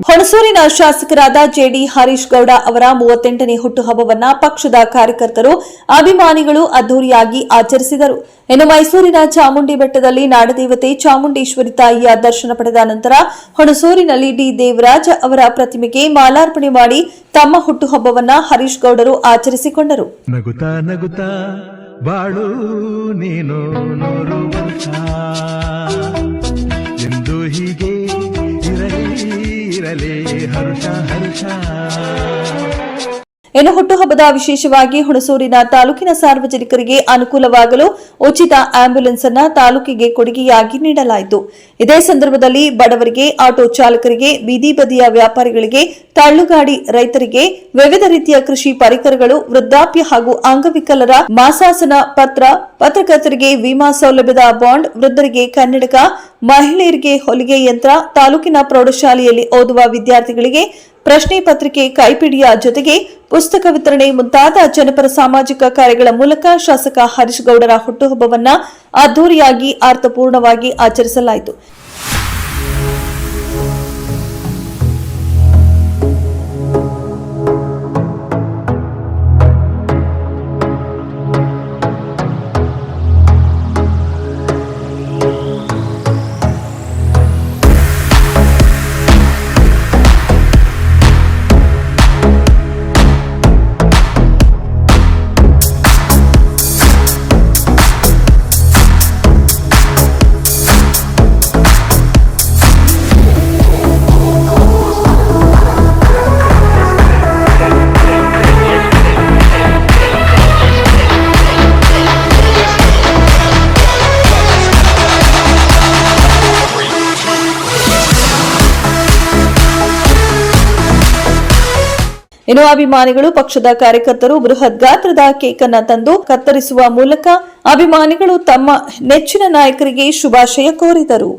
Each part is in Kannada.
ಹುಣಸೂರಿನ ಶಾಸಕರಾದ ಜೆಡಿ ಹರೀಶ್ ಗೌಡ ಅವರ 38ನೇ ಹುಟ್ಟುಹಬ್ಬವನ್ನ ಪಕ್ಷದ ಕಾರ್ಯಕರ್ತರು ಅಭಿಮಾನಿಗಳು ಅದ್ದೂರಿಯಾಗಿ ಆಚರಿಸಿದರು. ಇನ್ನು ಮೈಸೂರಿನ ಚಾಮುಂಡಿ ಬೆಟ್ಟದಲ್ಲಿ ನಾಡದೇವತೆ ಚಾಮುಂಡೇಶ್ವರಿ ತಾಯಿಯ ದರ್ಶನ ಪಡೆದ ನಂತರ ಹುಣಸೂರಿನಲ್ಲಿ ಡಿ ದೇವರಾಜ್ ಅವರ ಪ್ರತಿಮೆಗೆ ಮಾಲಾರ್ಪಣೆ ಮಾಡಿ ತಮ್ಮ ಹುಟ್ಟುಹಬ್ಬವನ್ನ ಹರೀಶ್ ಗೌಡರು ಆಚರಿಸಿಕೊಂಡರು. ನಗುತ್ತಾ ನಗುತ್ತಾ ಬಾಳು ನೀನು ನೂರು ವರ್ಷ ಎಂದು ಹೀಗೆ ಇರಲಿ ಹರುಷ ಹರುಷ. ಇನ್ನು ಹುಟ್ಟುಹಬ್ಬದ ವಿಶೇಷವಾಗಿ ಹುಣಸೂರಿನ ತಾಲೂಕಿನ ಸಾರ್ವಜನಿಕರಿಗೆ ಅನುಕೂಲವಾಗಲು ಉಚಿತ ಆಂಬ್ಯುಲೆನ್ಸ್ ಅನ್ನು ತಾಲೂಕಿಗೆ ಕೊಡುಗೆಯಾಗಿ ನೀಡಲಾಯಿತು. ಇದೇ ಸಂದರ್ಭದಲ್ಲಿ ಬಡವರಿಗೆ, ಆಟೋ ಚಾಲಕರಿಗೆ, ಬೀದಿ ಬದಿಯ ವ್ಯಾಪಾರಿಗಳಿಗೆ, ತಳ್ಳುಗಾಡಿ ರೈತರಿಗೆ, ವಿವಿಧ ರೀತಿಯ ಕೃಷಿ ಪರಿಕರಗಳು, ವೃದ್ಧಾಪ್ಯ ಹಾಗೂ ಅಂಗವಿಕಲರ ಮಾಸಾಸನ ಪತ್ರ, ಪತ್ರಕರ್ತರಿಗೆ ವಿಮಾ ಸೌಲಭ್ಯದ ಬಾಂಡ್, ವೃದ್ಧರಿಗೆ ಕನ್ನಡಕ, ಮಹಿಳೆಯರಿಗೆ ಹೊಲಿಗೆ ಯಂತ್ರ, ತಾಲೂಕಿನ ಪ್ರೌಢಶಾಲೆಯಲ್ಲಿ ಓದುವ ವಿದ್ಯಾರ್ಥಿಗಳಿಗೆ ಪ್ರಶ್ನೆ ಪತ್ರಿಕೆ, ಕೈಪಿಡಿಯ ಜೊತೆಗೆ ಪುಸ್ತಕ ವಿತರಣೆ ಮುಂತಾದ ಜನಪರ ಸಾಮಾಜಿಕ ಕಾರ್ಯಗಳ ಮೂಲಕ ಶಾಸಕ ಹರೀಶ್ ಗೌಡರ ಹುಟ್ಟುಹಬ್ಬವನ್ನ ಅದ್ದೂರಿಯಾಗಿ ಅರ್ಥಪೂರ್ಣವಾಗಿ ಆಚರಿಸಲಾಯಿತು. ಇನ್ನು ಅಭಿಮಾನಿಗಳು, ಪಕ್ಷದ ಕಾರ್ಯಕರ್ತರು ಬೃಹತ್ ಗಾತ್ರದ ಕೇಕ್ ಅನ್ನು ತಂದು ಕತ್ತರಿಸುವ ಮೂಲಕ ಅಭಿಮಾನಿಗಳು ತಮ್ಮ ನೆಚ್ಚಿನ ನಾಯಕರಿಗೆ ಶುಭಾಶಯ ಕೋರಿದರು.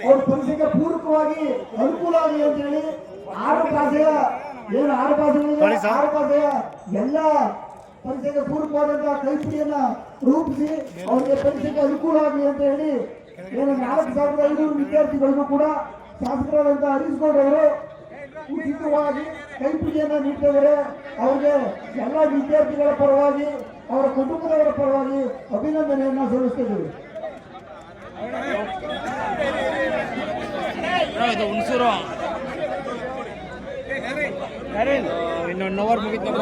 ಅವ್ರ ಪರೀಕ್ಷೆಗೆ ಪೂರಕವಾಗಿ ಅನುಕೂಲ ಆಗಲಿ ಅಂತ ಹೇಳಿ 6 ಭಾಷೆಯ ಎಲ್ಲ ಪರೀಕ್ಷೆಗೆ ಪೂರಕವಾದಂತಹ ಕೈಪಿಡಿಯನ್ನ ರೂಪಿಸಿ ಅವರಿಗೆ ಪರೀಕ್ಷೆಗೆ ಅನುಕೂಲ ಆಗಲಿ ಅಂತ ಹೇಳಿ 4,500 ವಿದ್ಯಾರ್ಥಿಗಳಿಗೂ ಕೂಡ ಶಾಸಕರಾದಂತಹ ಹರೀಶ್ ಗೌಡ ಅವರು ಉಚಿತವಾಗಿ ಕೈಪಿಡಿಯನ್ನ ನೀಡ್ತಿದ್ದಾರೆ. ಅವರಿಗೆ ಎಲ್ಲ ವಿದ್ಯಾರ್ಥಿಗಳ ಪರವಾಗಿ, ಅವರ ಕುಟುಂಬದವರ ಪರವಾಗಿ ಅಭಿನಂದನೆಯನ್ನ ಸಲ್ಲಿಸ್ತಿದ್ದೇವೆ. ಹುಣಸೂರು ಇನ್ನೊಂದು ಅವರ್ ಮುಗಿತು.